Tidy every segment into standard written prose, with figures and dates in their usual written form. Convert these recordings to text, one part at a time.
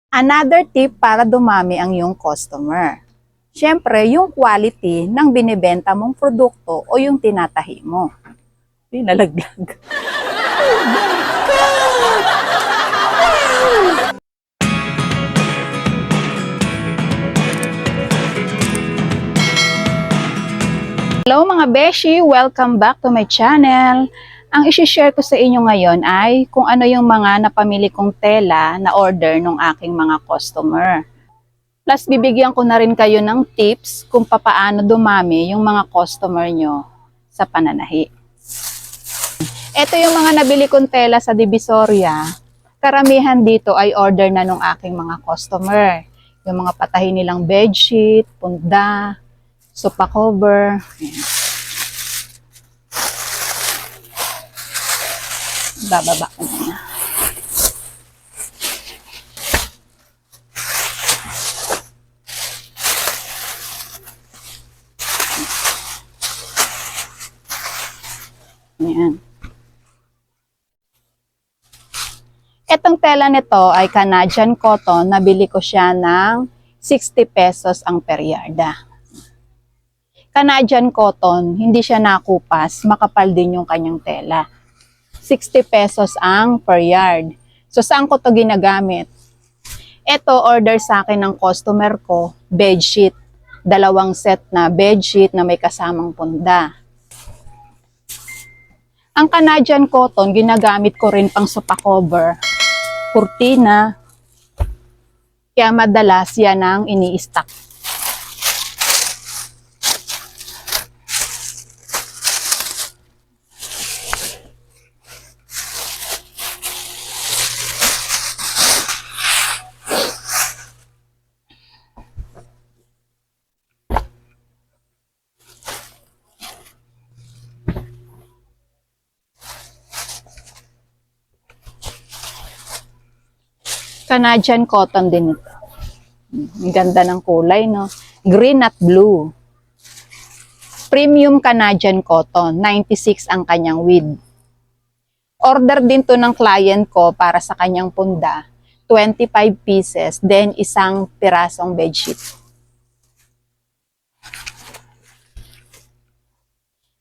Another tip para dumami ang iyong customer. Siyempre, yung quality ng binibenta mong produkto o yung tinatahi mo. Nalaglag. Hello mga beshi! Welcome back to my channel. Ang isi-share ko sa inyo ngayon ay kung ano yung mga napamili kong tela na order ng aking mga customer. Plus, bibigyan ko na rin kayo ng tips kung papaano dumami yung mga customer nyo sa pananahi. Ito yung mga nabili kong tela sa Divisoria. Karamihan dito ay order na ng aking mga customer. Yung mga patahin nilang bedsheet, punda, sofa cover. Ayan. Bababa ko muna. Ayan. Etong tela nito ay Canadian cotton. Nabili ko siya ng 60 pesos ang per yarda. Canadian cotton, hindi siya nakupas, makapal din yung kanyang tela. 60 pesos ang per yard. So saan ko to ginagamit? Ito order sa akin ng customer ko, bedsheet. 2 set na bedsheet na may kasamang punda. Ang Canadian cotton, ginagamit ko rin pang sofa cover, kurtina, kaya madalas yan ang ini-stock. Canadian cotton din ito. Ang ganda ng kulay, no? Green at blue. Premium Canadian cotton. 96 ang kanyang width. Order din to ng client ko para sa kanyang punda. 25 pieces. Then, isang pirasong bedsheet.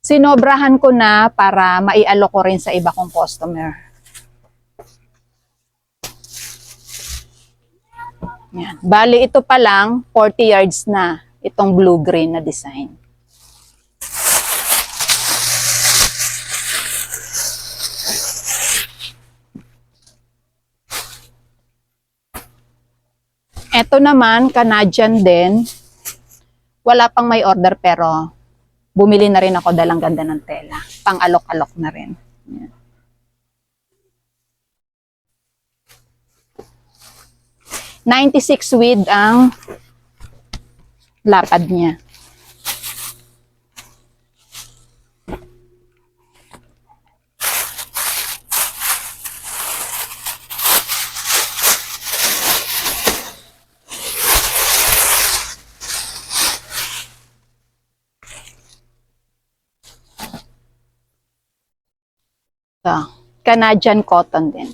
Sinobrahan ko na para maialok ko rin sa iba kong customer. Yan. Bali, ito pa lang, 40 yards na itong blue-green na design. Ito naman, Canadian din. Wala pang may order pero bumili na rin ako dalang ganda ng tela. Pang-alok-alok na rin. Yan. 96 width ang lapad niya. So, Canadian cotton din.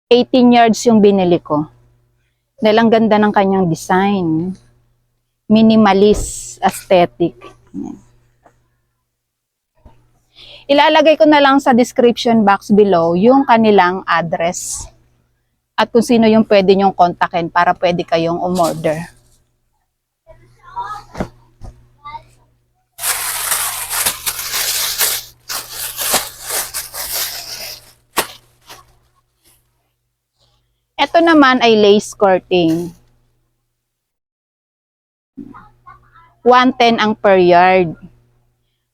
18 yards yung binili ko. Dahil ang ganda ng kanyang design. Minimalist aesthetic. Yan. Ilalagay ko na lang sa description box below yung kanilang address. At kung sino yung pwede nyong kontakin para pwede kayong umorder. Ito naman ay lace skirting. 110 ang per yard.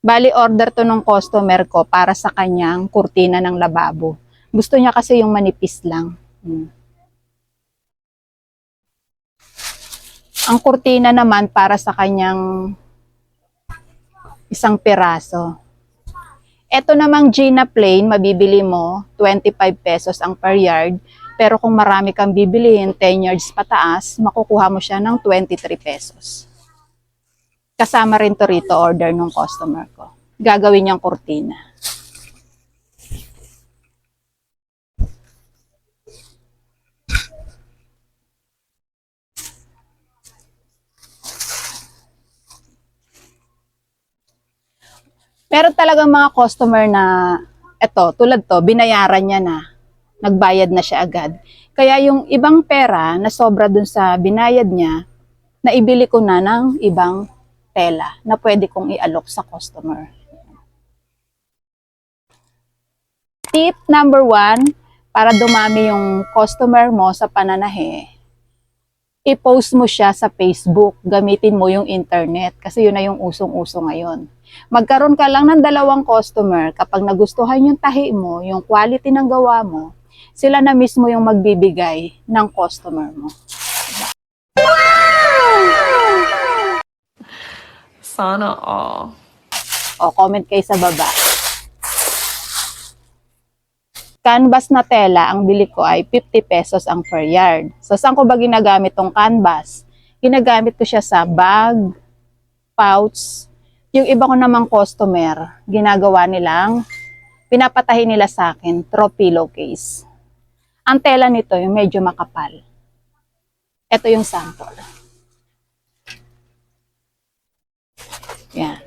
Bali, order to ng customer ko para sa kanyang kurtina ng lababo. Gusto niya kasi yung manipis lang. Ang kurtina naman para sa kanyang isang piraso. Ito namang Gina plain, mabibili mo 25 pesos ang per yard. Pero kung marami kang bibilihin, 10 yards pataas, makukuha mo siya ng 23 pesos. Kasama rin to rito order ng customer ko. Gagawin niyang kurtina. Meron talagang mga customer na, eto, tulad to, binayaran niya na, nagbayad na siya agad. Kaya yung ibang pera na sobra dun sa binayad niya, naibili ko na ng ibang tela na pwede kong i-alok sa customer. Tip number 1, para dumami yung customer mo sa pananahe, i-post mo siya sa Facebook. Gamitin mo yung internet kasi yun na yung usong-uso ngayon. Magkaroon ka lang ng 2 customer, kapag nagustuhan yung tahi mo, yung quality ng gawa mo, sila na mismo yung magbibigay ng customer mo. Sana all. O, comment kayo sa baba. Canvas na tela, ang bili ko ay 50 pesos ang per yard. So, saan ko ba ginagamit tong canvas? Ginagamit ko siya sa bag, pouch. Yung iba ko namang customer, ginagawa nilang, pinapatahin nila sa akin, throw pillowcase. Ang tela nito, yung medyo makapal. Ito yung sample. Yan.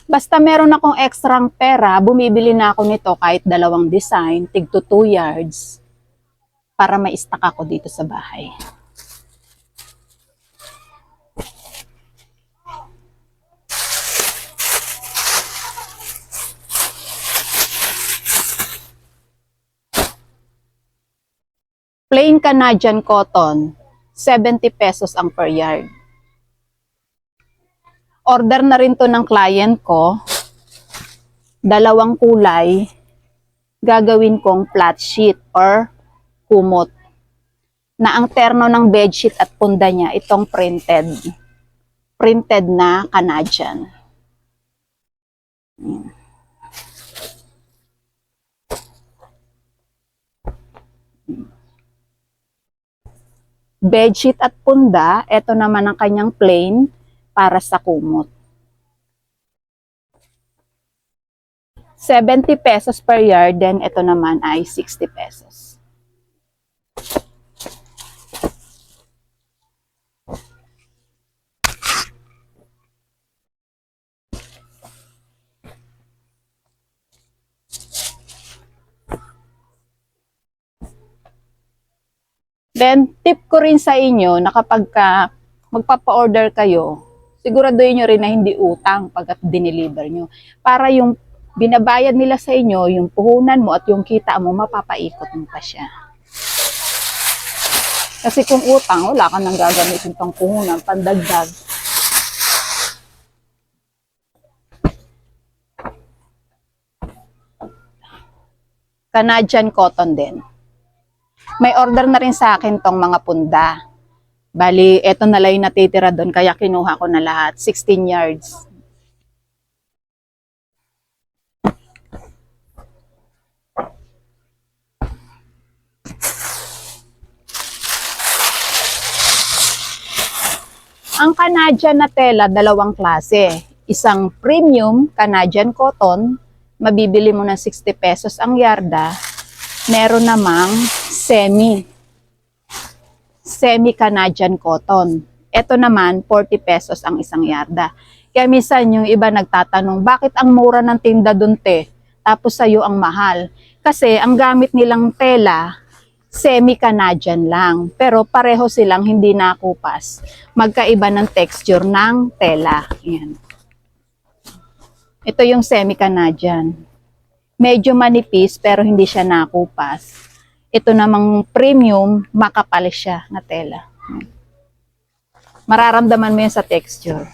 Basta meron akong extrang pera, bumibili na ako nito kahit 2 design, tig to 2 yards, para ma-stock ako dito sa bahay. Plain Canadian cotton, 70 pesos ang per yard. Order na rin to ng client ko, 2 kulay, gagawin kong flat sheet or kumot. Na ang terno ng bedsheet at punda niya, itong printed. Printed na Canadian. Bedsheet at punda, ito naman ang kanyang plain para sa kumot. 70 pesos per yard, then ito naman ay 60 pesos. Then, tip ko rin sa inyo na kapag magpapa-order kayo, siguraduhin nyo rin na hindi utang pag dineliver nyo. Para yung binabayad nila sa inyo, yung puhunan mo at yung kita mo, mapapaikot mo pa siya. Kasi kung utang, wala ka nang gagamitin pang puhunan, pandagdag. Canadian cotton din. May order na rin sa akin tong mga punda. Bali, eto na lang yung natitira doon, kaya kinuha ko na lahat. 16 yards. Ang Canadian na tela, 2 klase. Isang premium Canadian cotton, mabibili mo ng 60 pesos ang yarda. Meron namang semi Canadian cotton. Ito naman, 40 pesos ang isang yarda. Kaya minsan yung iba nagtatanong, bakit ang mura ng tinda dun te? Tapos sa'yo ang mahal. Kasi ang gamit nilang tela, semi-Canadian lang. Pero pareho silang hindi nakupas. Magkaiba ng texture ng tela. Ayan. Ito yung semi-Canadian. Medyo manipis pero hindi siya nakupas. Ito namang premium, makapal siya na tela. Mararamdaman mo yan sa texture.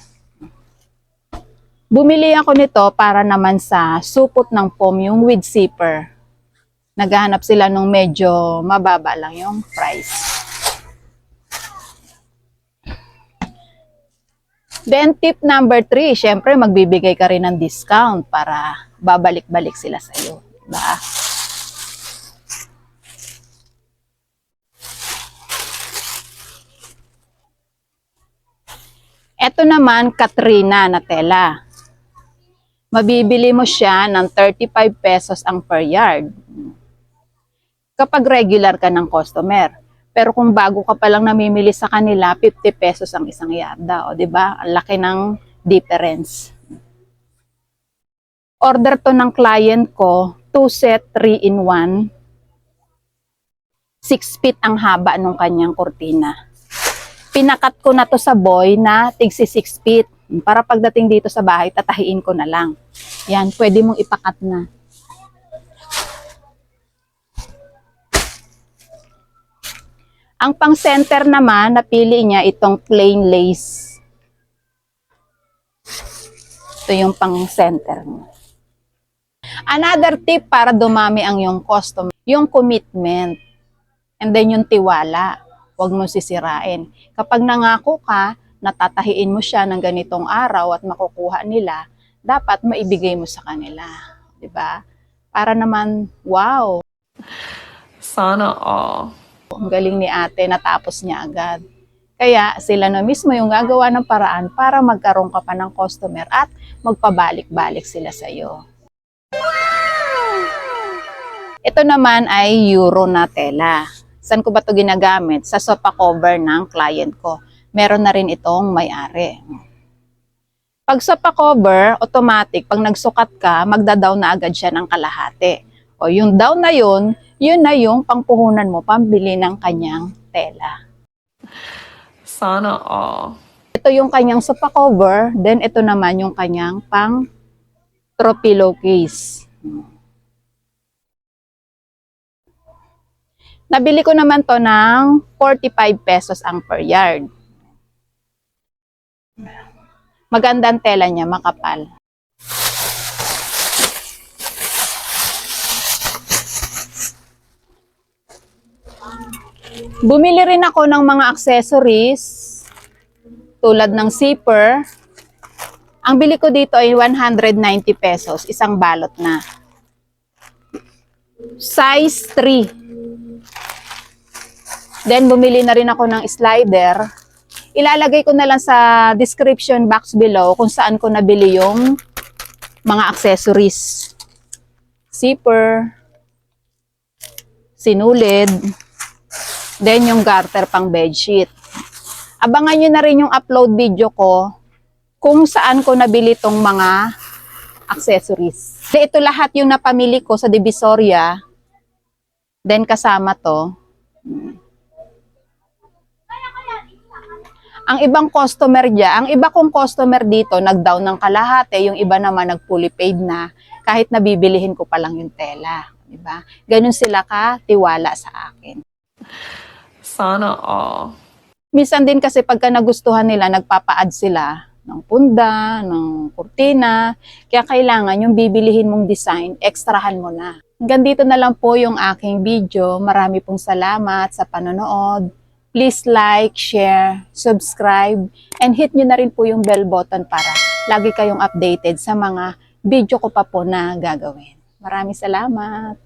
Bumili ako nito para naman sa supot ng foam, yung with zipper. Naghahanap sila nung medyo mababa lang yung price. Then tip number 3, syempre magbibigay ka rin ng discount para babalik-balik sila sa iyo, diba? Ito naman, Katrina na tela. Mabibili mo siya ng 35 pesos ang per yard. kapag regular ka ng customer. Pero kung bago ka pa lang namimili sa kanila, 50 pesos ang isang yarda. O, di ba? Ang laki ng difference. Order to ng client ko, 2 set, 3 in 1. 6 feet ang haba ng kanyang kurtina. Pinakat ko na to sa boy na tigsi 6 feet. Para pagdating dito sa bahay, tatahiin ko na lang. Yan, pwede mong ipakat na. Ang pang center naman, napili niya itong plain lace. Ito yung pang center niya. Another tip para dumami ang yung customer, yung commitment. And then yung tiwala. Huwag mo sisirain. Kapag nangako ka, natatahiin mo siya ng ganitong araw at makukuha nila, dapat maibigay mo sa kanila. Diba? Para naman, wow, Sana all. ang galing ni ate, natapos niya agad. Kaya sila na mismo yung gagawa ng paraan para magkaroon ka pa ng customer at magpabalik-balik sila sa iyo. Ito naman ay euro na tela. Saan ko ba ito ginagamit? Sa sofa cover ng client ko. Meron na rin itong may-ari. Pag sofa cover, automatic, pag nagsukat ka, magda-down na agad siya ng kalahati. O yung down na yun na yung pangpuhunan mo, pambili ng kanyang tela. Sana all. Ito yung kanyang sofa cover, then ito naman yung kanyang pang throw pillow case. Nabili ko naman to ng 45 pesos ang per yard. Magandang tela niya, makapal. Bumili rin ako ng mga accessories tulad ng zipper. Ang bili ko dito ay 190 pesos, isang balot na. Size 3. Then bumili na rin ako ng slider. Ilalagay ko na lang sa description box below kung saan ko nabili yung mga accessories. Zipper, sinulid, then yung garter pang bedsheet. Abangan nyo na rin yung upload video ko kung saan ko nabili tong mga accessories. Ito lahat yung napamili ko sa Divisoria. Then kasama to. Ang ibang customer ang iba kong customer dito nag-down ng kalahati, yung iba naman nag-fully paid na kahit nabibilihin ko pa lang yung tela, di ba? Ganun sila ka-tiwala sa akin. Sana all. Minsan din kasi pagka nagustuhan nila, nagpapa-add sila ng punda, ng kurtina, kaya kailangan yung bibilihin mong design, ekstrahan mo na. Hanggang dito na lang po yung aking video. Marami pong salamat sa panonood. Please like, share, subscribe, and hit nyo na rin po yung bell button para lagi kayong updated sa mga video ko pa po na gagawin. Maraming salamat!